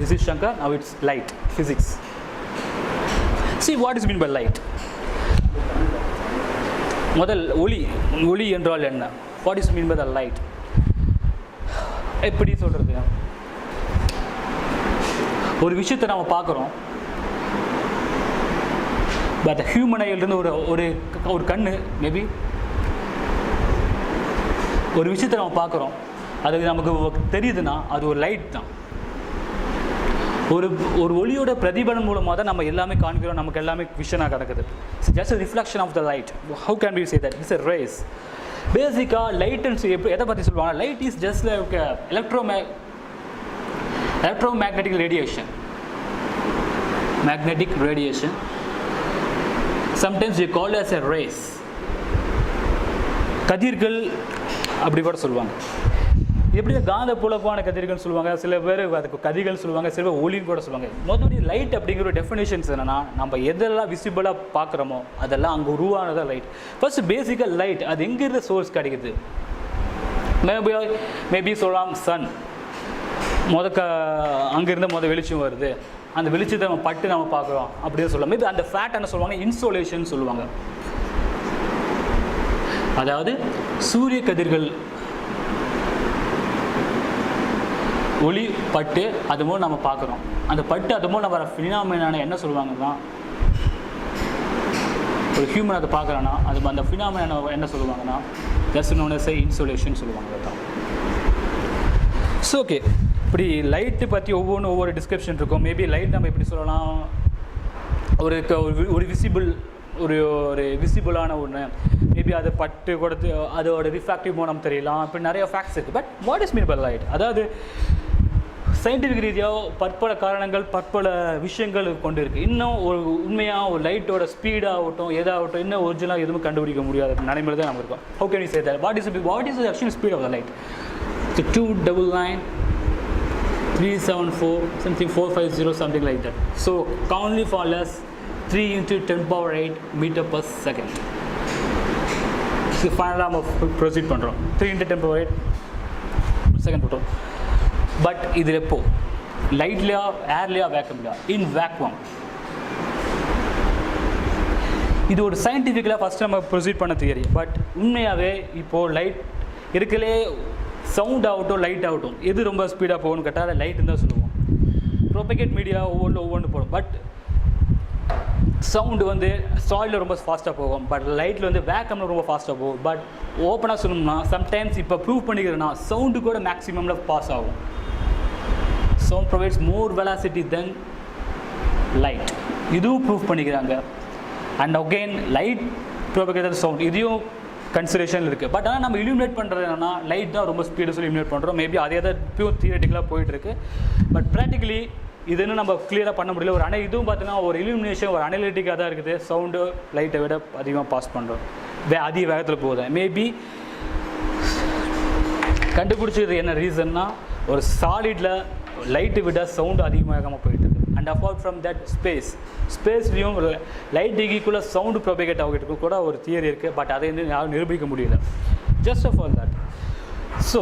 This is Shankar. Now it's light, physics. See what is meant by light. முதல் ஒளி என்றால் என்ன? What is meant by the light? எப்படி சொல்றது? ஒரு விஷயத்தை நாம பார்க்குறோம், பட் ஹியூமன் ஐயிலிருந்து ஒரு கண்ணு மேபி ஒரு விஷயத்தை நம்ம பார்க்குறோம், அது நமக்கு தெரியுதுன்னா அது ஒரு லைட் தான். ஒரு ஒளியோட பிரதிபலன் மூலமாக தான் நம்ம எல்லாமே காண்கிறோம், நமக்கு எல்லாமே விஷனாக கிடக்குது. It's just reflection of the light. How can we say that? It's a rays. பேசிக்காக லைட்னு எதை பற்றி சொல்லுவாங்க? Light is just like electromagnetic radiation. Magnetic radiation. Sometimes we call it as a rays. கதிர்கள் அப்படி கூட சொல்லுவாங்க. எப்படி காந்த புலப்பான கதிர்கள் சொல்லுவாங்க, சில பேர் அதுக்கு கதிர்கள் சொல்லுவாங்க, சில பேர் ஒளின்னு கூட சொல்லுவாங்க. மொத்தப்படி லைட் அப்படிங்கிற ஒரு டெஃபினேஷன்ஸ் என்னென்னா, நம்ம எதெல்லாம் விசிபிளாக பார்க்குறோமோ அதெல்லாம் அங்கே உருவானதான் லைட். ஃபர்ஸ்ட் பேசிக்காக லைட் அது எங்கிருந்து சோர்ஸ் கிடைக்குது? மேபி சொல்லலாம் சன். அங்கேருந்து வெளிச்சம் வருது, அந்த வெளிச்சத்தை நம்ம பட்டு நம்ம பார்க்குறோம் அப்படின்னு சொல்லலாம். மேபி அந்த ஃபேட் என்ன சொல்லுவாங்க? இன்சோலேஷன் சொல்லுவாங்க. அதாவது சூரிய கதிர்கள் ஒளி பட்டு அது மூலம் நம்ம பார்க்குறோம். அந்த பட்டு அது மூலம் வர ஃபினாமினான என்ன சொல்லுவாங்கன்னா, ஒரு ஹியூமன் அதை பார்க்குறான்னா அது அந்த ஃபினாமினான என்ன சொல்லுவாங்கன்னா ஜஸ்ட் நோன் அஸ் இன்சோலேஷன் சொல்லுவாங்க. அதுதான். ஸோ ஓகே, இப்படி லைட்டு பற்றி ஒவ்வொரு டிஸ்கிரிப்ஷன் இருக்கும். மேபி லைட் நம்ம எப்படி சொல்லலாம், ஒரு விசிபிளான ஒன்று, மேபி அதை பட்டு கொடுத்து அதோட ரிஃப்ராக்டிவ் மோனம் தெரியலாம். இப்படி நிறைய ஃபேக்ட்ஸ் இருக்குது. But what is mean by light? அதாவது சயின்டிஃபிக் ரீதியாக பற்பல காரணங்கள் பற்பல விஷயங்கள் கொண்டு இருக்குது. இன்னும் உண்மையாக ஒரு லைட்டோட ஸ்பீடாகட்டும் எதாகட்டும் இன்னும் ஒரிஜினலாக எதுவும் கண்டுபிடிக்க முடியாத நடைமுறை தான் நம்ம இருக்கோம். How can we say that? What is the actual speed of the light? 299 374 something 450 something like that. So commonly for less 3 into 10 power 8 meter per second. So final நம்ம proceed பண்றோம். 3 into 10 power 8 second போட்டோம். But இது எப்போ? லைட்லையா, ஏர்லையா, வேக்யூம்லையா? In vacuum. இது ஒரு சயின்டிஃபிக்கலாக ஃபஸ்ட்டு நம்ம ப்ரொசீட் பண்ண தியரி. பட் உண்மையாகவே இப்போது லைட் இருக்கலே சவுண்ட் ஆகட்டும் லைட் ஆகட்டும் எது ரொம்ப ஸ்பீடாக போகணும்னு கேட்டால் லைட்டுன்னு தான் சொல்லுவோம். ப்ரோபகேட் மீடியா ஒவ்வொன்று போடும். பட் சவுண்டு சாலில் ரொம்ப ஃபாஸ்ட்டாக போகும். பட் லைட்டில் வேக்கமில் ரொம்ப ஃபாஸ்ட்டாக போகும். பட் ஓப்பனாக சொல்லணும்னா சம்டைம்ஸ் இப்போ ப்ரூவ் பண்ணிக்கிறேன்னா சவுண்டு கூட மேக்ஸிமமில் பாஸ் ஆகும். சவுண்ட் ப்ரொவைட்ஸ் மோர் வெலாசிட்டி தென் லைட். இதுவும் ப்ரூவ் பண்ணிக்கிறாங்க. அண்ட் அகெயின் லைட் ப்ரோபகேட்டட் சவுண்ட் இதையும் கன்சிடரேஷன் இருக்குது. பட் ஆனால் நம்ம இலுமினேட் பண்ணுறது என்னன்னா லைட் தான் ரொம்ப ஸ்பீடு சொல்லி இலுமினேட் பண்ணுறோம். மேபி அதே தான் பியூர் தியரட்டிக்கலாக போயிட்டுருக்கு. பட் ப்ராக்டிக்கலி இதுன்னு நம்ம கிளியராக பண்ண முடியல. இதுவும் பார்த்தீங்கன்னா ஒரு இலுமினேஷன் ஒரு அனலிட்டிக்காக தான் இருக்குது. சவுண்டு லைட்டை விட அதிகமாக பாஸ் பண்ணுறோம், அதிக வேகத்தில் போகுது. மேபி கண்டுபிடிச்சது என்ன ரீசன்னா, ஒரு சாலிடில் லைட்டு விட சவுண்டு அதிகமாக போயிட்டு இருக்குது. அண்ட் அப்பார்ட் ஃப்ரம் தட் ஸ்பேஸ்லேயும் லைட் டிகிக்குள்ளே சவுண்டு ப்ரொபகேட் ஆகிட்டு கூட ஒரு தியரி இருக்குது. பட் அதை யாரும் நிரூபிக்க முடியல. Just for that. ஸோ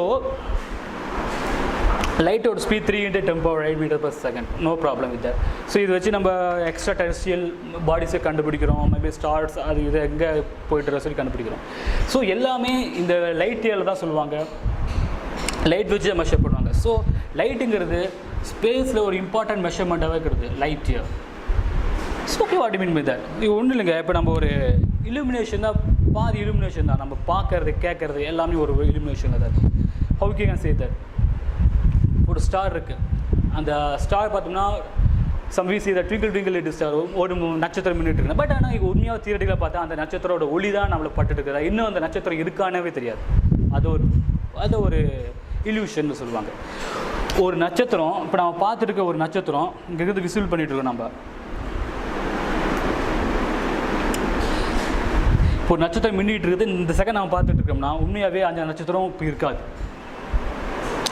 லைட்டோட speed 3 into 10 power 8 meter per second. No problem with that. So இது வச்சு நம்ம எக்ஸ்ட்ரா டெரஸ்ட்ரியல் பாடிஸை கண்டுபிடிக்கிறோம். மேபி ஸ்டார்ஸ் அது இது எங்கே போய்ட்டு சொல்லி கண்டுபிடிக்கிறோம். ஸோ எல்லாமே இந்த லைட் இயரில் தான் சொல்லுவாங்க. லைட் வச்சு மெஷர் பண்ணுவாங்க. ஸோ லைட்டுங்கிறது ஸ்பேஸில் ஒரு இம்பார்ட்டன்ட் மெஷர்மெண்ட்டாகவே இருக்கிறது light year. So okay, what mean by that? இது ஒன்றும் இல்லைங்க. இப்போ நம்ம ஒரு இலுமினேஷன் தான், பாதி இலுமினேஷன் தான். நம்ம பார்க்கறது கேட்குறது எல்லாமே ஒரு இலுமினேஷன் தான். How can say that? ஒரு ஸ்டார் இருக்குது. அந்த ஸ்டார் பார்த்தோம்னா some we see the twinkle twinkle little star, ஒரு நட்சத்திரம் மின்னிட்டு இருக்கு. பட் ஆனால் இங்கே உண்மையாக தியரட்டிக்கலாக பார்த்தா அந்த நட்சத்திரோட ஒளி தான் நம்மளை பட்டுட்டு இருக்குதா, இன்னும் அந்த நட்சத்திரம் இருக்கானவே தெரியாது. அது ஒரு இல்யூஷன் சொல்லுவாங்க. ஒரு நட்சத்திரம் இப்போ நம்ம பார்த்துட்டு இருக்க ஒரு நட்சத்திரம் இங்கே இருந்து விசிபிள் பண்ணிட்டு இருக்கோம். நம்ம இப்போ ஒரு நட்சத்திரம் மின்னிட்டு இருக்குது, இந்த செகண்ட் நம்ம பார்த்துட்டு இருக்கோம்னா உண்மையாகவே அந்த நட்சத்திரம் இப்போ இருக்காது.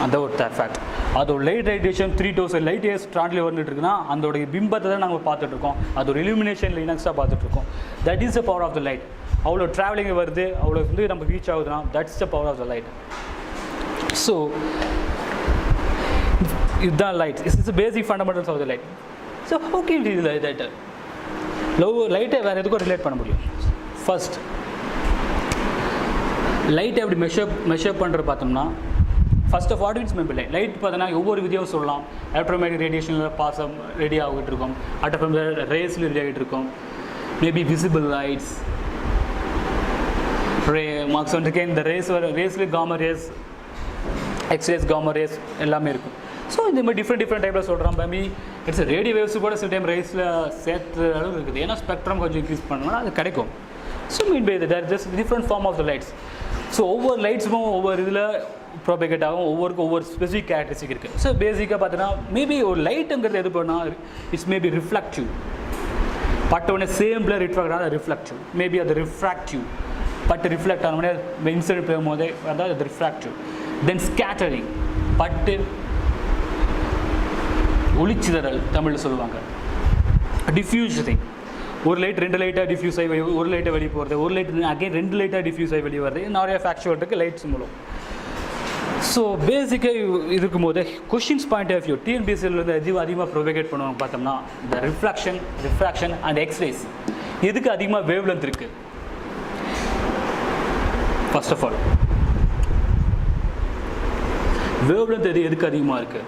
அந்த ஒரு ஃபேக்ட். அதோட light radiation 3000 light years translate வந்துட்டு இருக்குன்னா அதோடைய பிம்பத்தை தான் நம்ம பார்த்துட்ருக்கோம். அது ஒரு இலுமினேஷன் லைனக்ஸாக பார்த்துட்ருக்கோம். That is the power of the light. அவ்வளோ ட்ராவலிங் வருது, அவ்வளோ நம்ம ரீச் ஆகுதுன்னா that's the power of the light. So இதுதான் light. It's basic fundamentals of the light. So how can இது லைட்டர் லைட்டை வேறு எதுக்கும் ரிலேட் பண்ண முடியும். ஃபர்ஸ்ட் லைட்டை எப்படி மெஷர் பண்ணுறது பார்த்தோம்னா, ஃபர்ஸ்ட் ஆஃப் வாட் இட்ஸ் மெம்பி லைட் பார்த்தோன்னா ஒவ்வொரு விதியும் சொல்லலாம். எலக்ட்ரோமேட்டிக் ரேடியேஷனில் பாசம் ரெடி ஆகிட்டு இருக்கும், அட்டம் ரேஸில் ரெடி ஆகிட்டு இருக்கும், மேபி விசிபிள் லைட்ஸ் மார்க்ஸ் வந்துருக்கு. இந்த ரேஸில் gamma rays, X rays, gamma rays எல்லாமே இருக்கும். ஸோ இந்த மாதிரி டிஃப்ரெண்ட் டைப்பில் சொல்கிறோம். மேபி இட்ஸ் ரேடியோ வேவ்ஸ் கூட சில டைம் ரேஸில் சேர்த்து அளவுக்கு இருக்குது. ஏன்னா ஸ்பெக்ட்ரம் கொஞ்சம் இன்க்ரீஸ் பண்ணோம்னா அது கிடைக்கும். So mean by there just different form of the lights. So ஒவ்வொரு லைட்ஸும் ஒவ்வொரு இதில் ப்ரோபகேட் ஆகும், ஒவ்வொரு ஸ்பெசிஃபிக் கேரக்டரிஸ்டிக் இருக்குது. ஸோ பேசிக்காக பார்த்தீங்கன்னா மேபி ஒரு லைட்டுங்கிறது எது பண்ணால் இட்ஸ் மேபி ரிஃப்ளெக்டிவ். பட் உடனே சேம்பில் ரிஃப்ளெக்ட் ஆனால் ரிஃப்ளெக்டிவ், மேபி அது ரிஃப்ராக்டிவ். பட்டு ரிஃப்ளெக்ட் ஆனோடனே இன்சிடென்ட் போகும்போதே அதாவது அது ரிஃப்ராக்டிவ். தென் ஸ்கேட்டரிங், பட்டு ஒளிச்சிதறல் தமிழில் சொல்லுவாங்க. டிஃப்யூஷனிங், ஒரு லைட் 2 லைட்டாக டிஃப்யூஸ் ஆகி ஒரு லைட்டை வெளியே போகிறது, ஒரு லைட் அகைன் 2 லைட்டாக டிஃப்யூஸ் ஆகி வெளியே வருது. நிறைய ஃபேக்சுவல் இருக்குது லைட்ஸ் மூலம். ஸோ பேசிக்காக இருக்கும்போது கொஷின்ஸ் பாயிண்ட் ஆஃப் வியூ டிஎன்பிஎஸ்சிலேருந்து அதிகமாக ப்ரொபகேட் பண்ணுவாங்க பார்த்தோம்னா இந்த ரிஃப்ராக்ஷன் அண்ட் எக்ஸ்ரேஸ். எதுக்கு அதிகமாக வேவ் லென்த் இருக்குது? First of all wavelength எதுக்கு அதிகமாக இருக்குது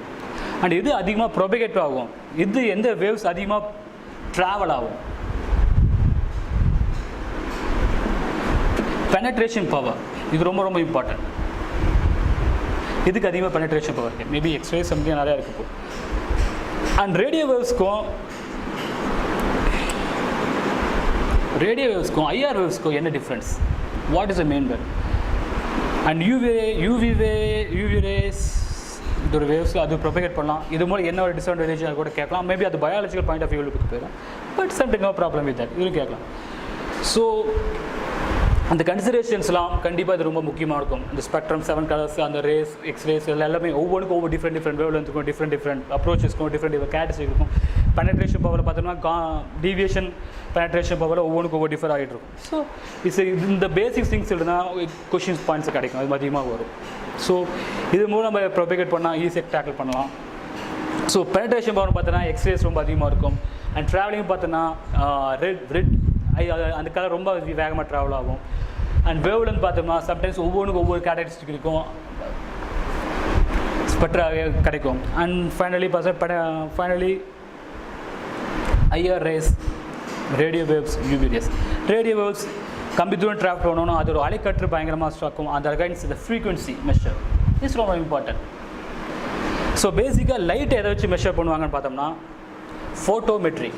அண்ட் எது அதிகமாக ப்ரொபகேட் ஆகும், இது எந்த வேவ்ஸ் அதிகமாக ட்ராவல் ஆகும். பெனட்ரேஷன் பவர் இது ரொம்ப இம்பார்ட்டன்ட். இதுக்கு அதிகமாக பெனட்ரேஷன் பவர் இருக்குது. மேபி எக்ஸ்ரே சம்திங் நிறையா இருக்குது. அண்ட் ரேடியோ வேவ்ஸ்க்கும் ஐஆர் வேவ்ஸ்க்கும் என்ன difference? What is the main wave? And UV rays இதோட வேவ்ஸில் அது ப்ரொபகேட் பண்ணலாம். இது மூலம் என்ன ஒரு டிஸ்அட்வான்டேஜ் அது கூட கேட்கலாம். மேபி அது பயாலஜிக்கல் பாயிண்ட் ஆஃப் வியூவுக்கு போயிடும். But something no problem with that, இதுவும் கேட்கலாம். ஸோ அந்த கன்சிடரேஷன்ஸ்லாம் கண்டிப்பாக இது ரொம்ப முக்கியமாக இருக்கும். இந்த ஸ்பெக்ட்ரம் 7 கலர்ஸ், அந்த ரேஸ், எக்ஸ்ரேஸ் எல்லாமே ஒவ்வொன்றுக்கும் ஒவ்வொரு டிஃப்ரெண்ட் வேவ் லென்த்துக்கும் டிஃப்ரெண்ட் அப்ரோச்சஸ்க்கும் டிஃப்ரெண்ட் கேரக்டரிஸ்டிக் இருக்கும். பெனட்ரேஷன் பவரில் பார்த்தோம்னா டீவியேஷன் பெனட்ரேஷன் பவரில் ஒவ்வொன்றுக்கும் ஒவ்வொரு டிஃபர் ஆகிட்டு இருக்கும். ஸோ இந்த பேசிக் திங்ஸ் இருந்தால் கொஷின்ஸ் பாயிண்ட்ஸ் கிடைக்கும், அது அதிகமாக வரும். ஸோ இது மூலம் நம்ம ப்ரொபகேட் பண்ணால் ஈஸியாக டேக்கிள் பண்ணலாம். ஸோ பெனட்ரேஷன் பவர் பார்த்தோன்னா எக்ஸ்ரேஸ் ரொம்ப அதிகமாக இருக்கும். அண்ட் ட்ராவலிங் பார்த்தோன்னா ரெட் அந்த கலர் ரொம்ப வேகமாக ட்ராவல் ஆகும். அண்ட் வேவ்லென்த் பார்த்தோம்னா சம்டைம்ஸ் ஒவ்வொன்றுக்கும் ஒவ்வொரு கேரக்டரிஸ்டிக் இருக்கும், ஸ்பெக்ட்ராக கிடைக்கும். And finally IR race, radio waves, UV rays. Radio waves கம்பி தூரம் ட்ராவல் பண்ணணும், அது ஒரு அலைக்கற்று பயங்கரமாக ஸ்டாக்கும். அந்த அகைன்ஸ் இந்த ஃப்ரீக்வன்சி மெஷர் இஸ் ரொம்ப இம்பார்ட்டன்ட். ஸோ பேசிக்காக லைட் எதை வச்சு மெஷர் பண்ணுவாங்கன்னு பார்த்தோம்னா ஃபோட்டோமெட்ரி.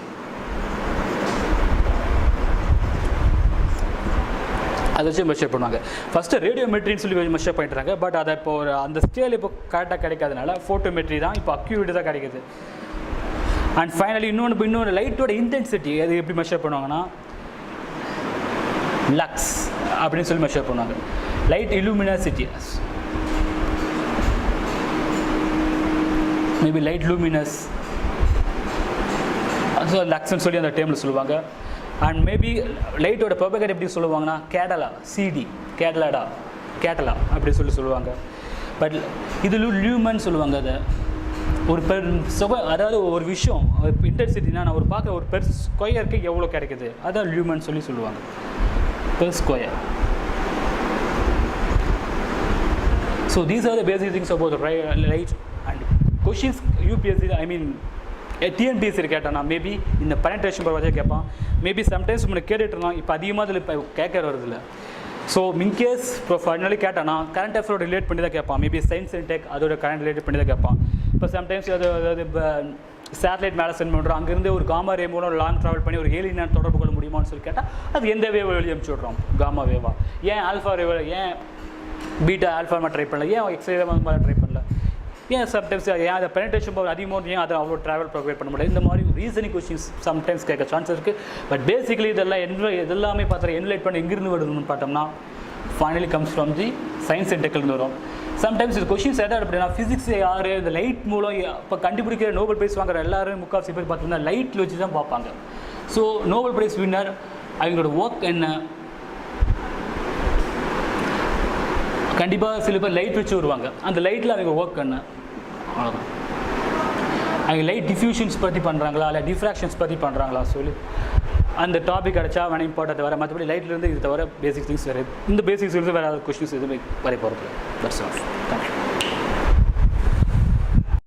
அதை வச்சு மெஷர் பண்ணுவாங்க. ஃபஸ்ட்டு ரேடியோமெட்ரின்னு சொல்லி மெஷர் பண்ணிட்டுறாங்க. பட் அதை இப்போ அந்த ஸ்கேல் இப்போ கரெக்டாக கிடைக்காதனால ஃபோட்டோமெட்ரி தான் இப்போ அக்யூரேட் தான் கிடைக்குது. அண்ட் ஃபைனலி இன்னொன்று லைட்டோட இன்டென்சிட்டி அது எப்படி மெஷர் பண்ணுவாங்கன்னா லக்ஸ் அப்படின்னு சொல்லி மெஷர் பண்ணுவாங்க. Light luminosity, maybe light luminous, so லக்ஸ்ன்னு சொல்லி அந்த டேமில் சொல்லுவாங்க. அண்ட் மேபி லைட்டோட ப்ரொபகேட் எப்படி சொல்லுவாங்கன்னா கேட்டலா அப்படி சொல்லுவாங்க. பட் இது லியூமன் சொல்லுவாங்க. அதை ஒரு அதாவது ஒரு விஷயம் இன்டென்சிட்டினா நான் பார்க்குற ஒரு பெர் ஸ்கொயருக்கு எவ்வளோ கிடைக்குது அதான் லியூமன் சொல்லி சொல்லுவாங்க, per square. So these are the basic things about light. And questions UPSC TNPSC கேட்டானா மேபி இந்த பெனட்ரேஷன் பவர் வச்சே கேட்பான். மேபி சம்டைம்ஸ் முன்னாடி கேட்டுட்டுருந்தோம், இப்போ அதிகமாக அதில் இப்போ கேட்க வருதில்ல. ஸோ இன்கேஸ் இப்போ ஃபைனலி கேட்டானா கரண்ட் அஃபேரோட ரிலேட் பண்ணி தான் கேட்பான். மேபி சயின்ஸ் அண்ட் டெக் அதோட கரண்ட் ரிலேட் பண்ணி தான் கேட்பான். இப்போ சம்டைம்ஸ் அதாவது இப்போ சேட்டலைட் மேலே சென்ட் பண்ணுறோம், அங்கேருந்து ஒரு காமா ரே மூலம் லாங் ட்ராவல் பண்ணி ஒரு ஏலியன் தொடர்பு கொள்ள முடியுமான்னு சொல்லி கேட்டால் அது எந்த வேவ் வெளியே அனுப்பிச்சி விட்றோம்? காமா வேவா? ஏன் ஆல்ஃபா வேவ், ஏன் பீட்டா ஆல்ஃபா ட்ரை பண்ணல, ஏன் எக்ஸ்ரே மாதிரி ட்ரை பண்ணல, ஏன் சம்டைம்ஸ் ஏன் அதை பெனட்ரேஷன் பவர் அதிகமாக ஏன் அதை அவ்வளோ ட்ராவல் ப்ரொவைட் பண்ண முடியாது? இந்த மாதிரி ரீசனிங் கொஸ்டின்ஸ் சம்டைம்ஸ் கேட்க சான்ஸ் இருக்குது. பட் பேசிக்கலி இதெல்லாமே பார்த்தா என்லைட் பண்ணி எங்கிருந்து வருதுன்னு பார்த்தோம்னா finally comes from the science and டெக்லேருந்து வரும். சம்டைம்ஸ் இது கொஸ்டின்ஸ் எதாவது அப்படின்னா ஃபிசிக்ஸ் யார் இந்த லைட் மூலம் இப்போ கண்டுபிடிக்கிற நோபல் ப்ரைஸ் வாங்குற எல்லாரும் முக்கால்வாசி பேர் பார்த்தோம்னா லைட்டில் வச்சு தான் பார்ப்பாங்க. ஸோ நோபல் ப்ரைஸ் வின்னர் அவங்களோட ஒர்க் என்ன, கண்டிப்பாக சில பேர் லைட் வச்சு வருவாங்க, அந்த லைட்டில் அவங்க ஒர்க் என்ன, அவ்வளோதான். அவங்க லைட் டிஃப்யூஷன்ஸ் பற்றி பண்ணுறாங்களா இல்லை டிஃப்ராக்ஷன்ஸ் பற்றி பண்ணுறாங்களா சொல்லி அந்த டாபிக் கிடச்சா வேணால் இம்பார்ட்டன்ட் வர, மற்றபடி லைட்லேருந்து இது தவிர பேசிக் திங்ஸ் வேறு இந்த பேசிக்ஸ் இருந்து வேறு கொஸ்டின்ஸ் எதுவுமே வரை போகிறது. That's all. தேங்க்யூ.